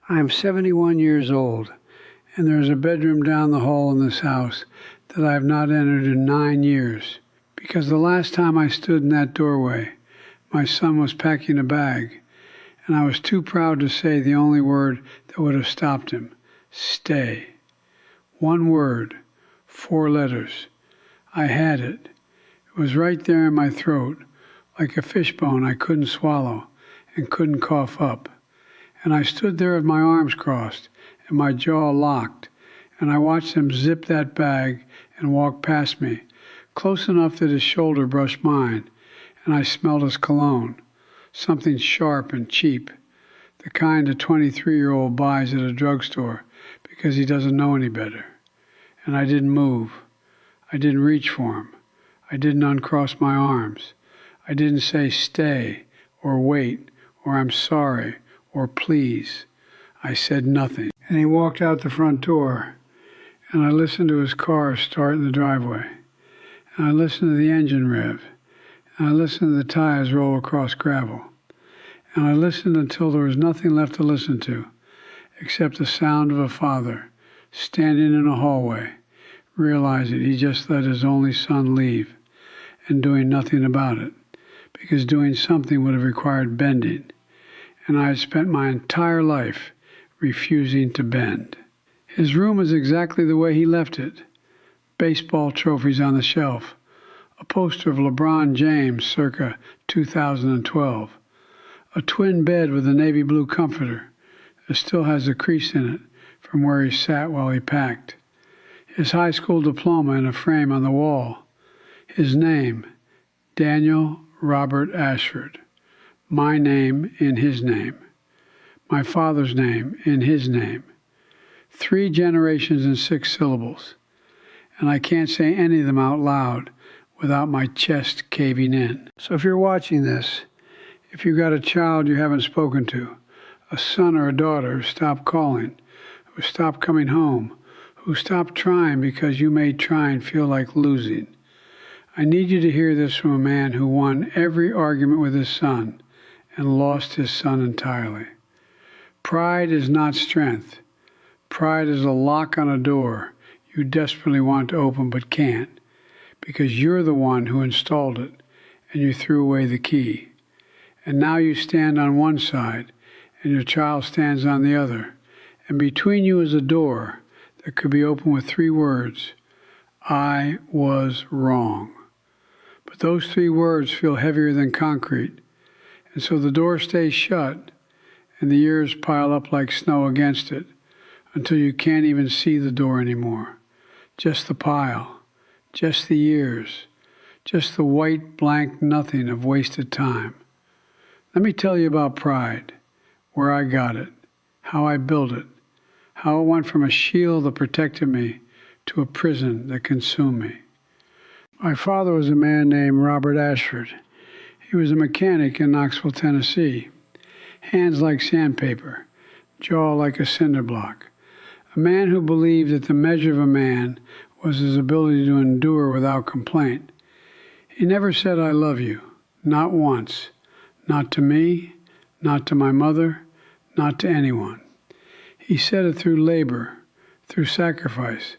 I am 71 years old, and there is a bedroom down the hall in this house that I have not entered in 9 years, because the last time I stood in that doorway, my son was packing a bag, and I was too proud to say the only word that would have stopped him: stay. One word, 4 letters. I had it. It was right there in my throat, like a fishbone I couldn't swallow and couldn't cough up. And I stood there with my arms crossed and my jaw locked, and I watched him zip that bag and walk past me, close enough that his shoulder brushed mine, and I smelled his cologne, something sharp and cheap, the kind a 23-year-old buys at a drugstore because he doesn't know any better. And I didn't move. I didn't reach for him. I didn't uncross my arms. I didn't say stay or wait or I'm sorry or please. I said nothing. And he walked out the front door, and I listened to his car start in the driveway, and I listened to the engine rev, and I listened to the tires roll across gravel, and I listened until there was nothing left to listen to except the sound of a father standing in a hallway, realizing he just let his only son leave and doing nothing about it, because doing something would have required bending, and I had spent my entire life refusing to bend. His room is exactly the way he left it. Baseball trophies on the shelf, a poster of LeBron James circa 2012, a twin bed with a navy blue comforter that still has a crease in it from where he sat while he packed, his high school diploma in a frame on the wall, his name, Daniel Robert Ashford, my name in his name, my father's name in his name, 3 generations in 6 syllables, and I can't say any of them out loud without my chest caving in. So if you're watching this, if you've got a child you haven't spoken to, a son or a daughter who stopped calling, who stopped coming home, who stopped trying because you made trying feel like losing, I need you to hear this from a man who won every argument with his son and lost his son entirely. Pride is not strength. Pride is a lock on a door you desperately want to open but can't, because you're the one who installed it and you threw away the key. And now you stand on one side and your child stands on the other, and between you is a door that could be opened with 3 words: I was wrong. But those 3 words feel heavier than concrete, and so the door stays shut and the years pile up like snow against it until you can't even see the door anymore. Just the pile, just the years, just the white blank nothing of wasted time. Let me tell you about pride, where I got it, how I built it, how it went from a shield that protected me to a prison that consumed me. My father was a man named Robert Ashford. He was a mechanic in Knoxville, Tennessee. Hands like sandpaper, jaw like a cinder block. A man who believed that the measure of a man was his ability to endure without complaint. He never said, I love you, not once. Not to me, not to my mother, not to anyone. He said it through labor, through sacrifice,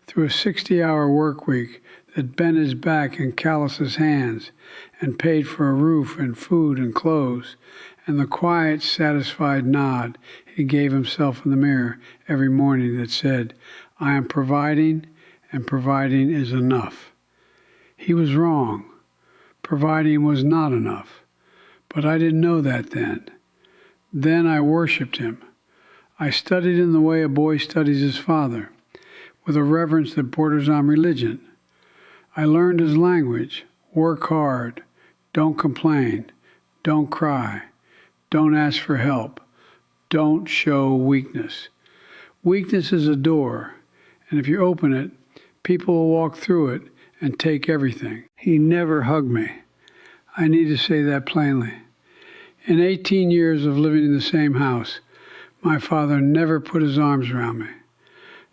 through a 60-hour work week that bent his back and calloused his hands and paid for a roof and food and clothes, and the quiet, satisfied nod he gave himself in the mirror every morning that said, I am providing, and providing is enough. He was wrong. Providing was not enough. But I didn't know that then. Then I worshiped him. I studied in the way a boy studies his father, with a reverence that borders on religion. I learned his language: work hard, don't complain, don't cry, don't ask for help, don't show weakness. Weakness is a door, and if you open it, people will walk through it and take everything. He never hugged me. I need to say that plainly. In 18 years of living in the same house, my father never put his arms around me.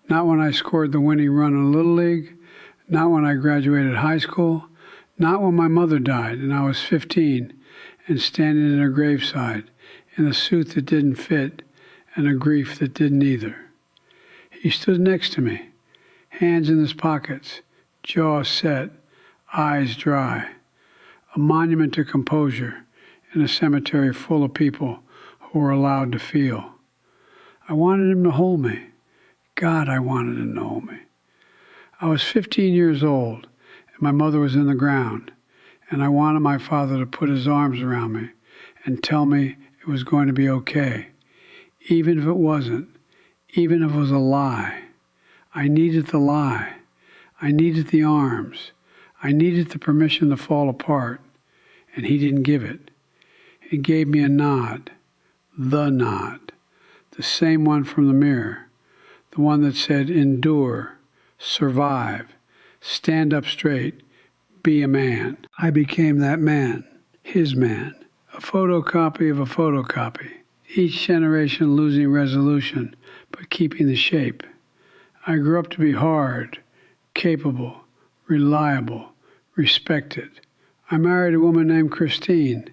Not when I scored the winning run in Little League, not when I graduated high school, not when my mother died and I was 15 and standing at her graveside in a suit that didn't fit and a grief that didn't either. He stood next to me, hands in his pockets, jaw set, eyes dry, a monument to composure in a cemetery full of people who were allowed to feel. I wanted him to hold me. God, I wanted him to hold me. I was 15 years old, and my mother was in the ground, and I wanted my father to put his arms around me and tell me it was going to be okay, even if it wasn't, even if it was a lie. I needed the lie. I needed the arms. I needed the permission to fall apart, and he didn't give it. He gave me a nod, the same one from the mirror, the one that said endure, survive, stand up straight, be a man. I became that man, his man, a photocopy of a photocopy, each generation losing resolution but keeping the shape. I grew up to be hard, capable, reliable, respected. I married a woman named Christine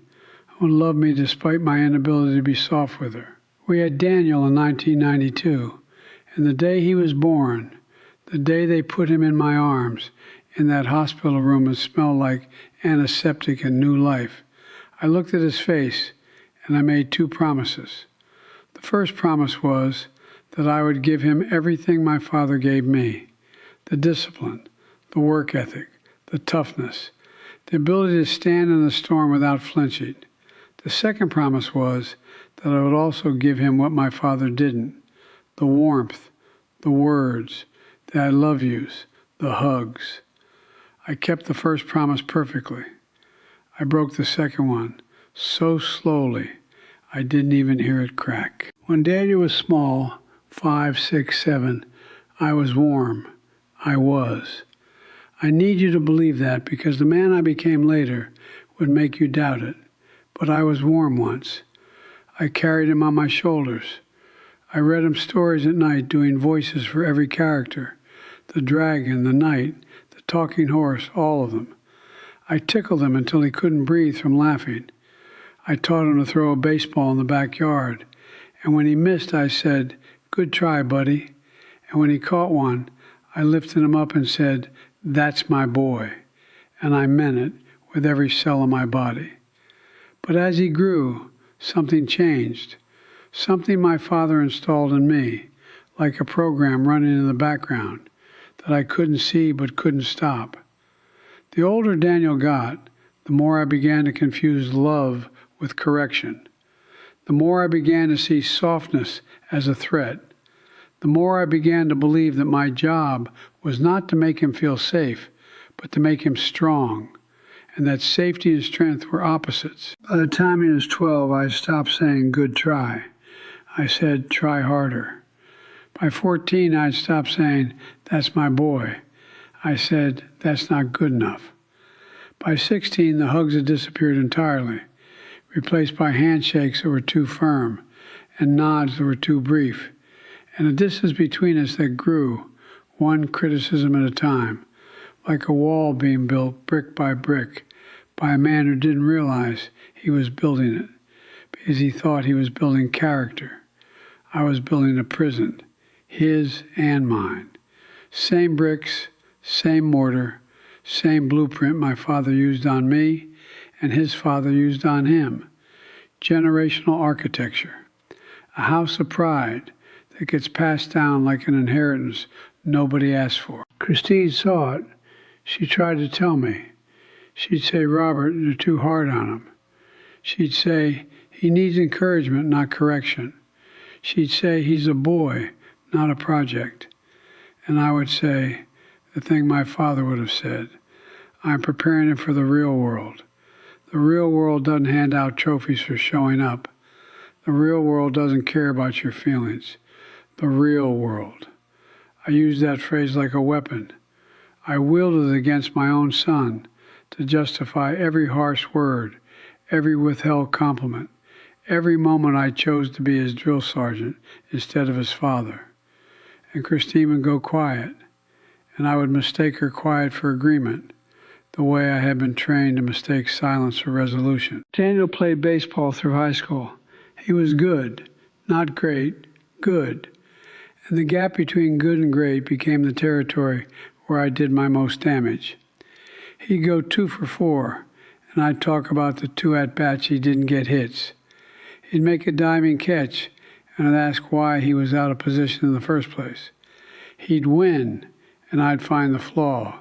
who loved me despite my inability to be soft with her. We had Daniel in 1992, and the day he was born, the day they put him in my arms in that hospital room that smelled like antiseptic and new life, I looked at his face and I made two promises. The first promise was that I would give him everything my father gave me, the discipline, the work ethic, the toughness, the ability to stand in the storm without flinching. The second promise was that I would also give him what my father didn't, the warmth, the words, the I love yous, the hugs. I kept the first promise perfectly. I broke the second one so slowly I didn't even hear it crack. When Daniel was small, 5, 6, 7, I was warm. I was. I need you to believe that because the man I became later would make you doubt it. But I was warm once. I carried him on my shoulders. I read him stories at night doing voices for every character. The dragon, the knight, the talking horse, all of them. I tickled him until he couldn't breathe from laughing. I taught him to throw a baseball in the backyard. And when he missed, I said, "Good try, buddy." And when he caught one, I lifted him up and said, "That's my boy." And I meant it with every cell in my body. But as he grew, something changed. Something my father installed in me, like a program running in the background that I couldn't see but couldn't stop. The older Daniel got, the more I began to confuse love with correction. The more I began to see softness as a threat. The more I began to believe that my job was not to make him feel safe, but to make him strong, and that safety and strength were opposites. By the time he was 12, I stopped saying, "Good try." I said, "Try harder." By 14, I'd stopped saying, "That's my boy." I said, "That's not good enough." By 16, the hugs had disappeared entirely, replaced by handshakes that were too firm and nods that were too brief, and a distance between us that grew, one criticism at a time, like a wall being built brick by brick by a man who didn't realize he was building it because he thought he was building character. I was building a prison, his and mine. Same bricks, same mortar, same blueprint my father used on me and his father used on him. Generational architecture. A house of pride that gets passed down like an inheritance nobody asked for. Christine saw it. She tried to tell me. She'd say, "Robert, you're too hard on him." She'd say, "He needs encouragement, not correction." She'd say, "He's a boy, not a project." And I would say, the thing my father would have said, "I'm preparing him for the real world." The real world doesn't hand out trophies for showing up. The real world doesn't care about your feelings. The real world. I use that phrase like a weapon. I wielded it against my own son to justify every harsh word, every withheld compliment, every moment I chose to be his drill sergeant instead of his father. And Christine would go quiet, and I would mistake her quiet for agreement, the way I had been trained to mistake silence for resolution. Daniel played baseball through high school. He was good, not great, good. And the gap between good and great became the territory where I did my most damage. He'd go 2 for 4, and I'd talk about the 2 at-bats he didn't get hits. He'd make a diving catch, and I'd ask why he was out of position in the first place. He'd win, and I'd find the flaw.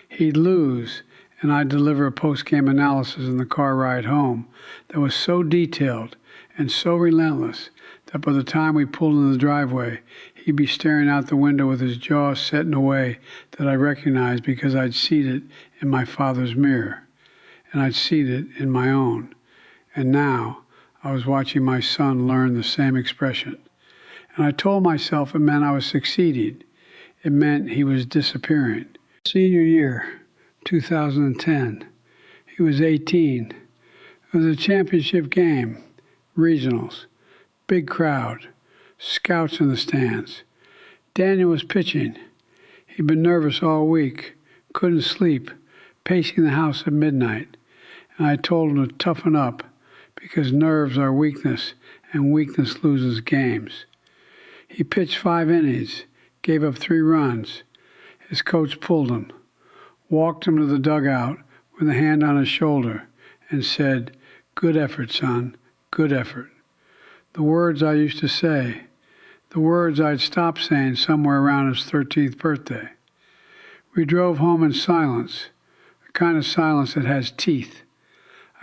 He'd lose, and I'd deliver a post-game analysis in the car ride home that was so detailed and so relentless that by the time we pulled in the driveway, he'd be staring out the window with his jaw set in a way that I recognized because I'd seen it in my father's mirror, and I'd seen it in my own. And now I was watching my son learn the same expression. And I told myself it meant I was succeeding. It meant he was disappearing. Senior year, 2010. He was 18. It was a championship game, regionals, big crowd, scouts in the stands. Daniel was pitching. He'd been nervous all week, couldn't sleep, pacing the house at midnight. And I told him to toughen up because nerves are weakness and weakness loses games. He pitched 5 innings, gave up 3 runs. His coach pulled him, walked him to the dugout with a hand on his shoulder and said, "Good effort, son, good effort." The words I used to say, the words I'd stopped saying somewhere around his 13th birthday. We drove home in silence, the kind of silence that has teeth.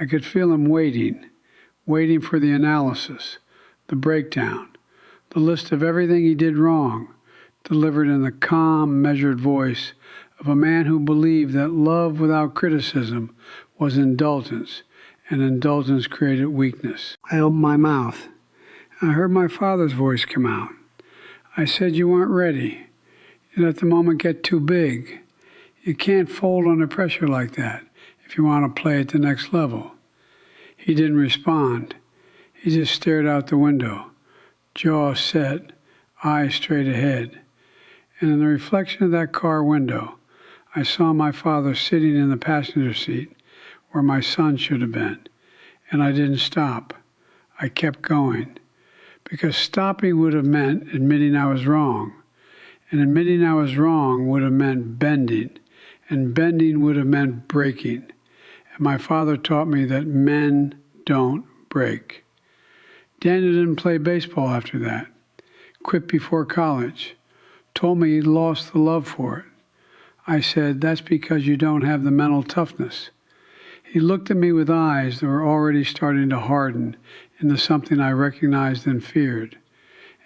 I could feel him waiting for the analysis, the breakdown, the list of everything he did wrong, delivered in the calm, measured voice of a man who believed that love without criticism was indulgence, and indulgence created weakness. I opened my mouth. I heard my father's voice come out. I said, "You weren't ready. You let the moment get too big. You can't fold under pressure like that if you want to play at the next level." He didn't respond. He just stared out the window, jaw set, eyes straight ahead. And in the reflection of that car window, I saw my father sitting in the passenger seat where my son should have been. And I didn't stop. I kept going. Because stopping would have meant admitting I was wrong. And admitting I was wrong would have meant bending. And bending would have meant breaking. And my father taught me that men don't break. Daniel didn't play baseball after that. Quit before college. Told me he'd lost the love for it. I said, "That's because you don't have the mental toughness." He looked at me with eyes that were already starting to harden into something I recognized and feared.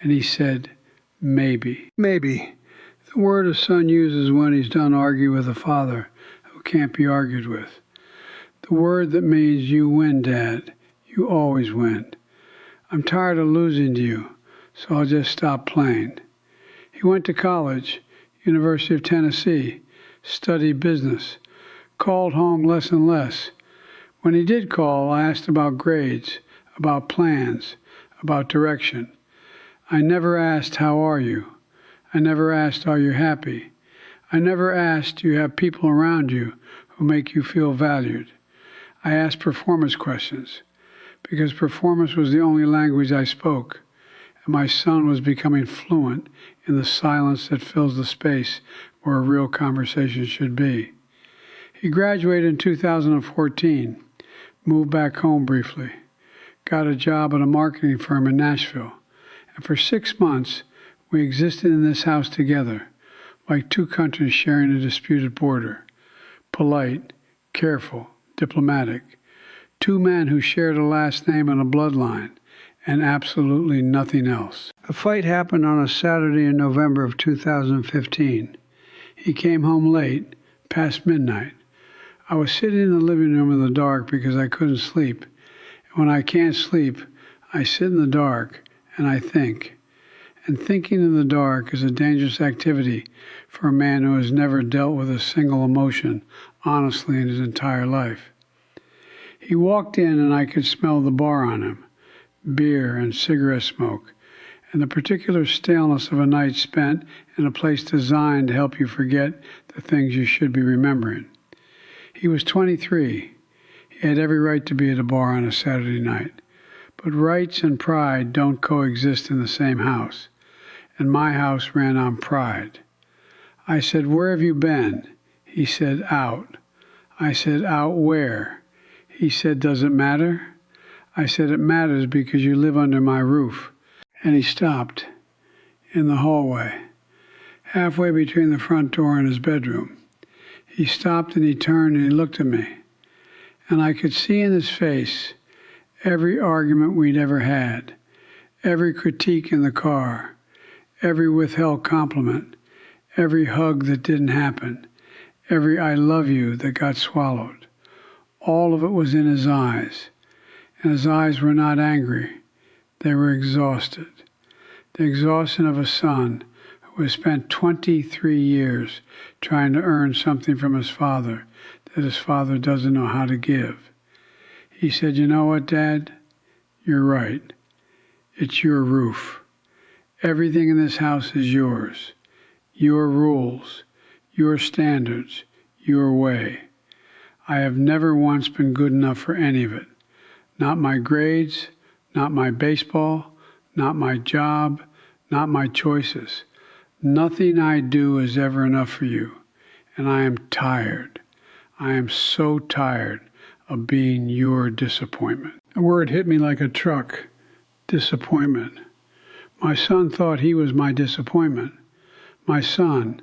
And he said, "Maybe." Maybe. The word a son uses when he's done arguing with a father who can't be argued with. The word that means you win, Dad. You always win. I'm tired of losing to you, so I'll just stop playing. He went to college, University of Tennessee, studied business, called home less and less. When he did call, I asked about grades, about plans, about direction. I never asked, "How are you?" I never asked, "Are you happy?" I never asked, "Do you have people around you who make you feel valued?" I asked performance questions, because performance was the only language I spoke, and my son was becoming fluent in the silence that fills the space where a real conversation should be. He graduated in 2014, moved back home briefly, got a job at a marketing firm in Nashville, and for 6 months we existed in this house together, like 2 countries sharing a disputed border, polite, careful, diplomatic, 2 men who shared a last name and a bloodline, and absolutely nothing else. A fight happened on a Saturday in November of 2015. He came home late, past midnight. I was sitting in the living room in the dark because I couldn't sleep. And when I can't sleep, I sit in the dark and I think. And thinking in the dark is a dangerous activity for a man who has never dealt with a single emotion honestly in his entire life. He walked in and I could smell the bar on him, beer and cigarette smoke, and the particular staleness of a night spent in a place designed to help you forget the things you should be remembering. He was 23. He had every right to be at a bar on a Saturday night. But rights and pride don't coexist in the same house. and my house ran on pride. I said, "Where have you been?" He said, "Out." I said, "Out where?" He said, "Does it matter?" I said, "It matters because you live under my roof." And he stopped in the hallway, halfway between the front door and his bedroom. He stopped and he turned and he looked at me. And I could see in his face every argument we'd ever had, every critique in the car, every withheld compliment, every hug that didn't happen, every "I love you" that got swallowed. All of it was in his eyes, and his eyes were not angry. They were exhausted. The exhaustion of a son who has spent 23 years trying to earn something from his father that his father doesn't know how to give. He said, "You know what, Dad? You're right. It's your roof. Everything in this house is yours. Your rules, your standards, your way. I have never once been good enough for any of it. Not my grades, not my baseball, not my job, not my choices. Nothing I do is ever enough for you. And I am tired. I am so tired of being your disappointment." The word hit me like a truck. Disappointment. My son thought he was my disappointment. My son,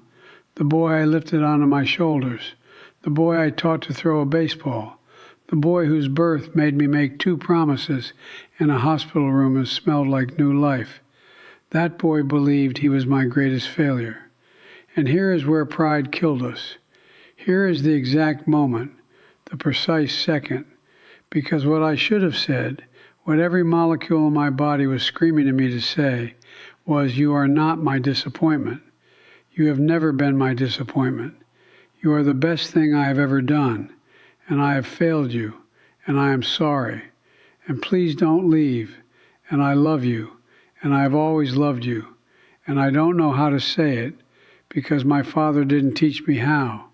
the boy I lifted onto my shoulders, the boy I taught to throw a baseball, the boy whose birth made me make 2 promises in a hospital room that smelled like new life. That boy believed he was my greatest failure. And here is where pride killed us. Here is the exact moment, the precise second, because what I should have said, what every molecule in my body was screaming at me to say, was, "You are not my disappointment. You have never been my disappointment. You are the best thing I have ever done, and I have failed you, and I am sorry. And please don't leave, and I love you, and I have always loved you, and I don't know how to say it because my father didn't teach me how,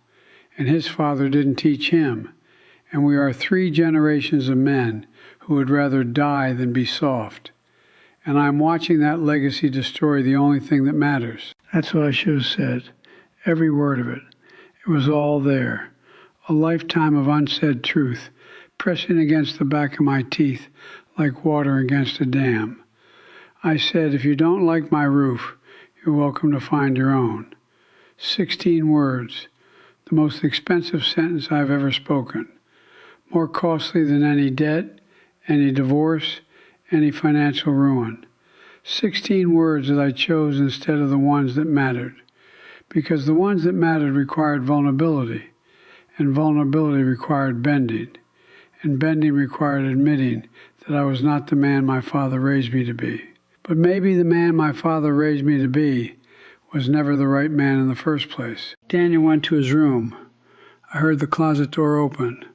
and his father didn't teach him, and we are 3 generations of men who would rather die than be soft. And I'm watching that legacy destroy the only thing that matters." That's what I should have said, every word of it. It was all there, a lifetime of unsaid truth, pressing against the back of my teeth like water against a dam. I said, "If you don't like my roof, you're welcome to find your own." 16 words, the most expensive sentence I've ever spoken, more costly than any debt, any divorce, any financial ruin. 16 words that I chose instead of the ones that mattered, because the ones that mattered required vulnerability, and vulnerability required bending, and bending required admitting that I was not the man my father raised me to be. But maybe the man my father raised me to be was never the right man in the first place. Daniel went to his room. I heard the closet door open.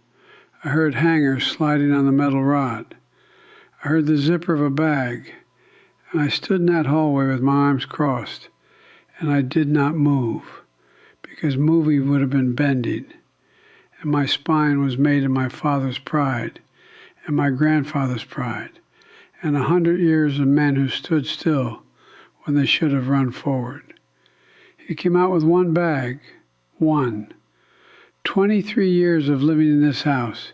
I heard hangers sliding on the metal rod. I heard the zipper of a bag, and I stood in that hallway with my arms crossed, and I did not move, because moving would have been bending, and my spine was made of my father's pride and my grandfather's pride, and 100 years of men who stood still when they should have run forward. He came out with one bag, one. 23 years of living in this house,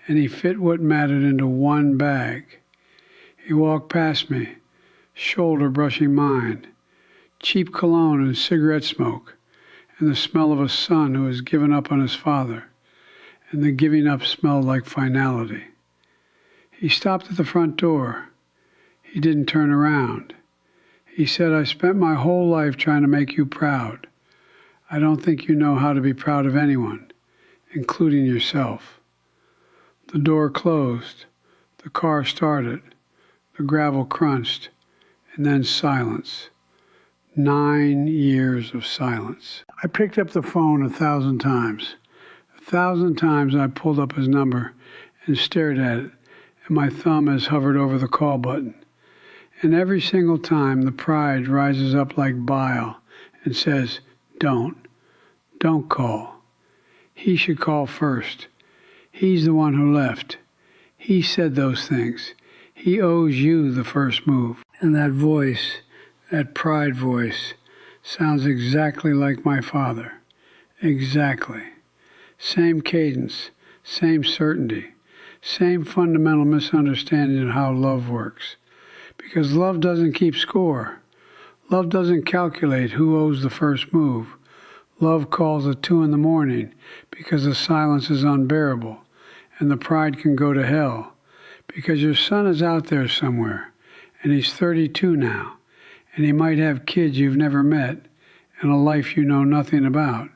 and he fit what mattered into one bag. He walked past me, shoulder brushing mine, cheap cologne and cigarette smoke, and the smell of a son who has given up on his father, and the giving up smelled like finality. He stopped at the front door. He didn't turn around. He said, "I spent my whole life trying to make you proud. I don't think you know how to be proud of anyone, including yourself." The door closed. The car started. The gravel crunched. And then silence. 9 years of silence. I picked up the phone 1,000 times. 1,000 times I pulled up his number and stared at it, and my thumb has hovered over the call button. And every single time the pride rises up like bile and says, don't call. He should call first. He's the one who left. He said those things. He owes you the first move. And that voice That pride voice sounds exactly like my father. Exactly. Same cadence, same certainty, same fundamental misunderstanding of how love works. Because love doesn't keep score. Love doesn't calculate who owes the first move. Love calls at 2 a.m. because the silence is unbearable and the pride can go to hell. Because your son is out there somewhere and he's 32 now and he might have kids you've never met and a life you know nothing about.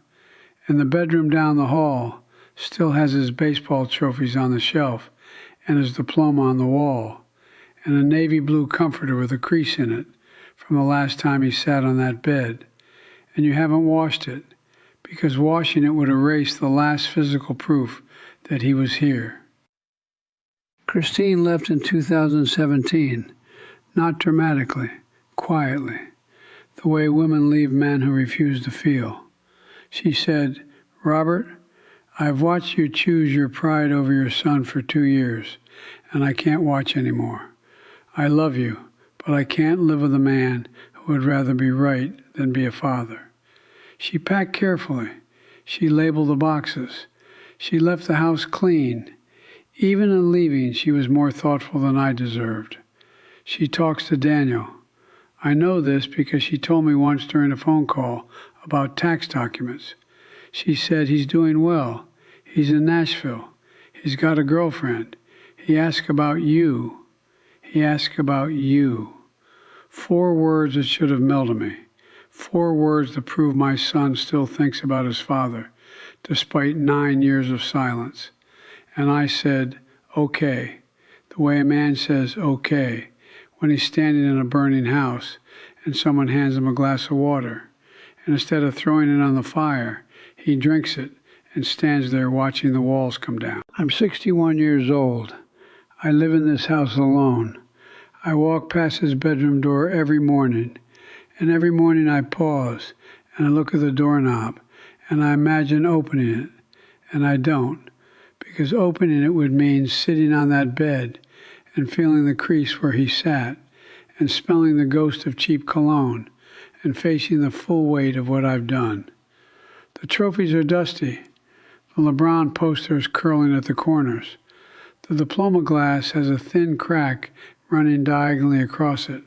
And the bedroom down the hall still has his baseball trophies on the shelf and his diploma on the wall and a navy blue comforter with a crease in it from the last time he sat on that bed. And you haven't washed it because washing it would erase the last physical proof that he was here. Christine left in 2017, not dramatically, quietly, the way women leave men who refuse to feel. She said, "Robert, I've watched you choose your pride over your son for 2 years, and I can't watch anymore. I love you, but I can't live with a man who would rather be right than be a father." She packed carefully. She labeled the boxes. She left the house clean. Even in leaving, she was more thoughtful than I deserved. She talks to Daniel. I know this because she told me once during a phone call about tax documents. She said he's doing well. He's in Nashville. He's got a girlfriend. He asked about you. He asked about you. 4 words that should have melted me. 4 words to prove my son still thinks about his father, despite 9 years of silence. And I said, okay, the way a man says okay when he's standing in a burning house and someone hands him a glass of water. And instead of throwing it on the fire, he drinks it and stands there watching the walls come down. I'm 61 years old. I live in this house alone. I walk past his bedroom door every morning. And every morning I pause and I look at the doorknob and I imagine opening it. And I don't. Because opening it would mean sitting on that bed and feeling the crease where he sat and smelling the ghost of cheap cologne and facing the full weight of what I've done. The trophies are dusty. The LeBron poster is curling at the corners. The diploma glass has a thin crack running diagonally across it.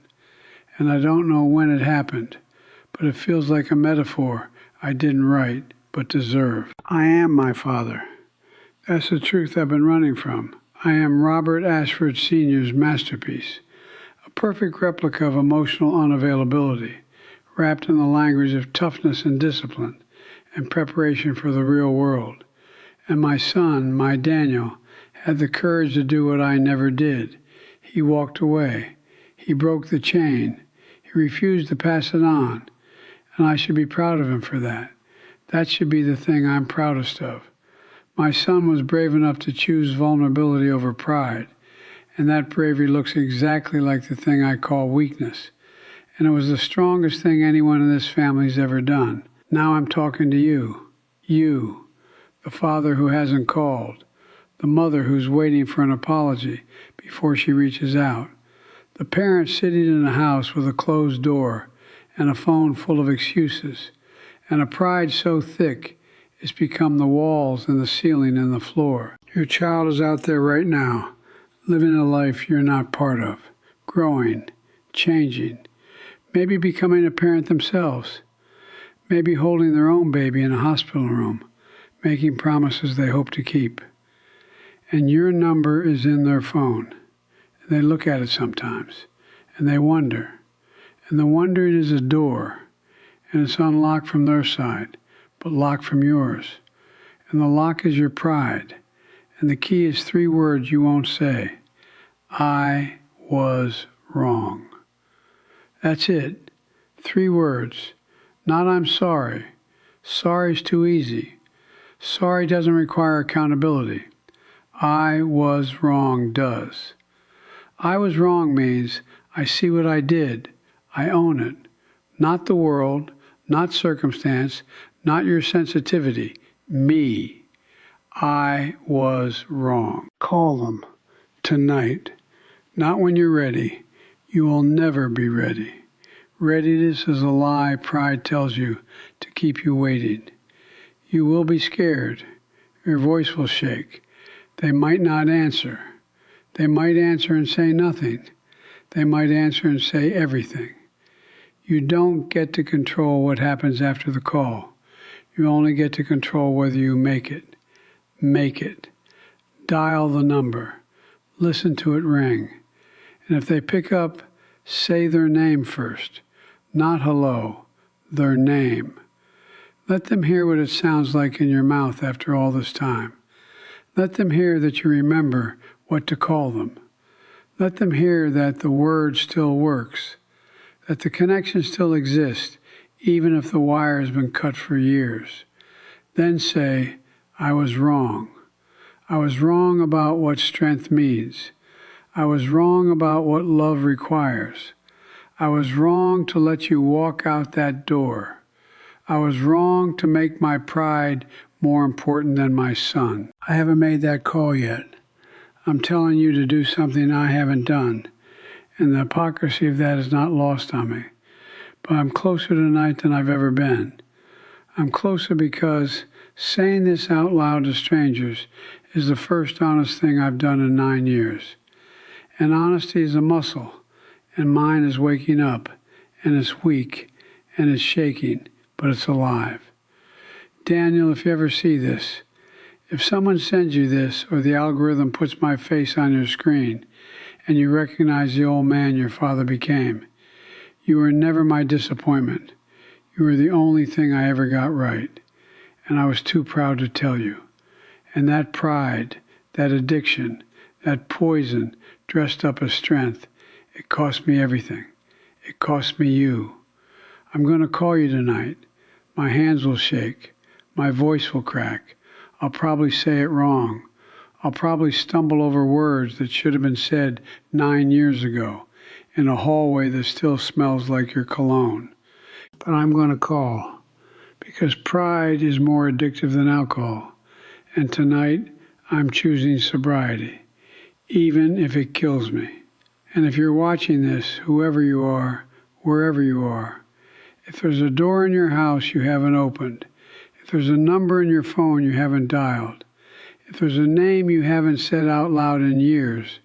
And I don't know when it happened, but it feels like a metaphor I didn't write but deserve. I am my father. That's the truth I've been running from. I am Robert Ashford Sr.'s masterpiece, a perfect replica of emotional unavailability, wrapped in the language of toughness and discipline and preparation for the real world. And my son, my Daniel, had the courage to do what I never did. He walked away. He broke the chain. He refused to pass it on. And I should be proud of him for that. That should be the thing I'm proudest of. My son was brave enough to choose vulnerability over pride, and that bravery looks exactly like the thing I call weakness. And it was the strongest thing anyone in this family's ever done. Now I'm talking to you. You, the father who hasn't called, the mother who's waiting for an apology before she reaches out, the parent sitting in a house with a closed door and a phone full of excuses, and a pride so thick it's become the walls and the ceiling and the floor. Your child is out there right now, living a life you're not part of, growing, changing, maybe becoming a parent themselves, maybe holding their own baby in a hospital room, making promises they hope to keep. And your number is in their phone. And they look at it sometimes, and they wonder. And the wondering is a door, and it's unlocked from their side, but locked from yours. And the lock is your pride. And the key is 3 words you won't say. I was wrong. That's it. 3 words. Not I'm sorry. Sorry's too easy. Sorry doesn't require accountability. I was wrong does. I was wrong means I see what I did. I own it. Not the world, not circumstance, not your sensitivity. Me. I was wrong. Call them tonight. Not when you're ready. You will never be ready. Readiness is a lie pride tells you to keep you waiting. You will be scared. Your voice will shake. They might not answer. They might answer and say nothing. They might answer and say everything. You don't get to control what happens after the call. You only get to control whether you make it. Make it. Dial the number. Listen to it ring. And if they pick up, say their name first. Not hello, their name. Let them hear what it sounds like in your mouth after all this time. Let them hear that you remember what to call them. Let them hear that the word still works, that the connection still exists, even if the wire has been cut for years. Then say, I was wrong. I was wrong about what strength means. I was wrong about what love requires. I was wrong to let you walk out that door. I was wrong to make my pride more important than my son. I haven't made that call yet. I'm telling you to do something I haven't done, and the hypocrisy of that is not lost on me. But I'm closer tonight than I've ever been. I'm closer because saying this out loud to strangers is the first honest thing I've done in 9 years. And honesty is a muscle, and mine is waking up, and it's weak, and it's shaking, but it's alive. Daniel, if you ever see this, if someone sends you this, or the algorithm puts my face on your screen, and you recognize the old man your father became, you were never my disappointment. You were the only thing I ever got right, and I was too proud to tell you. And that pride, that addiction, that poison dressed up as strength, it cost me everything. It cost me you. I'm going to call you tonight. My hands will shake. My voice will crack. I'll probably say it wrong. I'll probably stumble over words that should have been said 9 years ago in a hallway that still smells like your cologne. But I'm going to call because pride is more addictive than alcohol. And tonight, I'm choosing sobriety, even if it kills me. And if you're watching this, whoever you are, wherever you are, if there's a door in your house you haven't opened, if there's a number in your phone you haven't dialed, if there's a name you haven't said out loud in years,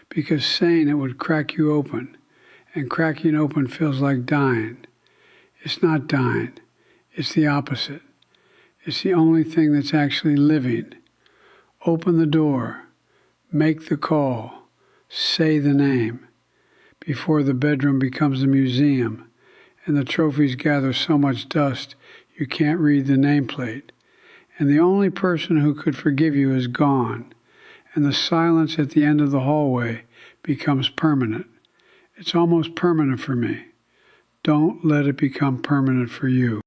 because saying it would crack you open, and cracking open feels like dying. It's not dying. It's the opposite. It's the only thing that's actually living. Open the door. Make the call. Say the name. Before the bedroom becomes a museum and the trophies gather so much dust you can't read the nameplate. And the only person who could forgive you is gone. And the silence at the end of the hallway becomes permanent. It's almost permanent for me. Don't let it become permanent for you.